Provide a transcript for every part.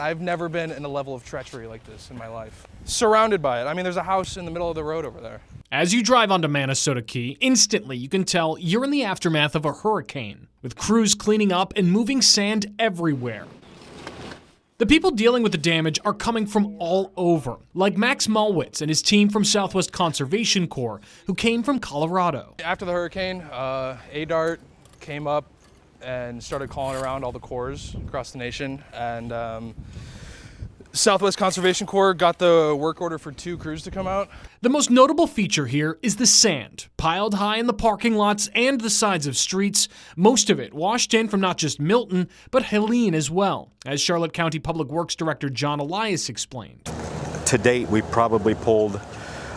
I've never been in a level of treachery like this in my life. Surrounded by it. I mean, there's a house in the middle of the road over there. As you drive onto Manasota Key, instantly you can tell you're in the aftermath of a hurricane, with crews cleaning up and moving sand everywhere. The people dealing with the damage are coming from all over, like Max Malwitz and his team from Southwest Conservation Corps, who came from Colorado. After the hurricane, ADART came up and started calling around all the corps across the nation, and Southwest Conservation Corps got the work order for 2 crews to come out. The most notable feature here is the sand, piled high in the parking lots and the sides of streets, most of it washed in from not just Milton, but Helene as well, as Charlotte County Public Works Director John Elias explained. To date, we've probably pulled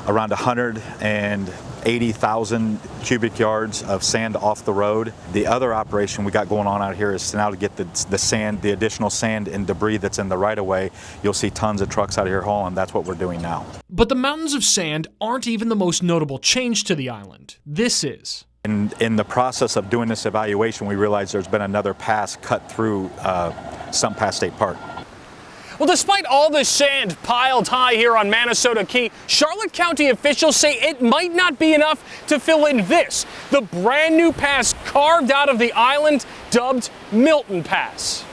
around 180,000 cubic yards of sand off the road. The other operation we got going on out here is now to get the sand, the additional sand and debris that's in the right-of-way. You'll see tons of trucks out here hauling. That's what we're doing now. But the mountains of sand aren't even the most notable change to the island. This is. In the process of doing this evaluation, we realized there's been another pass cut through Sump Pass State Park. Well, despite all the sand piled high here on Manasota Key, Charlotte County officials say it might not be enough to fill in this, the brand new pass carved out of the island, dubbed Milton Pass.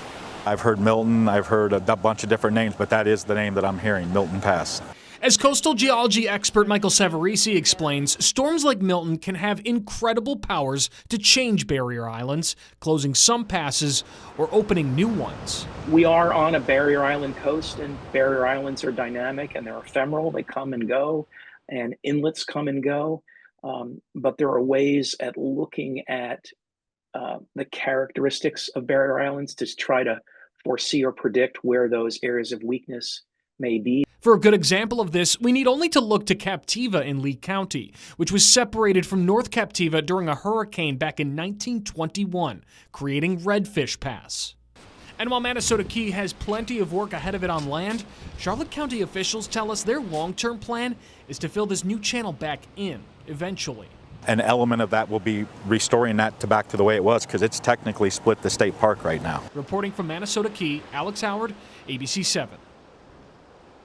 I've heard Milton, I've heard a bunch of different names, but that is the name that I'm hearing, Milton Pass. As coastal geology expert Michael Savarese explains, storms like Milton can have incredible powers to change barrier islands, closing some passes or opening new ones. We are on a barrier island coast, and barrier islands are dynamic and they're ephemeral. They come and go, and inlets come and go. But there are ways at looking at the characteristics of barrier islands to try to foresee or predict where those areas of weakness may be. For a good example of this, we need only to look to Captiva in Lee County, which was separated from North Captiva during a hurricane back in 1921, creating Redfish Pass. And while Manasota Key has plenty of work ahead of it on land, Charlotte County officials tell us their long-term plan is to fill this new channel back in, eventually. An element of that will be restoring that back to the way it was, because it's technically split the state park right now. Reporting from Manasota Key, Alex Howard, ABC 7.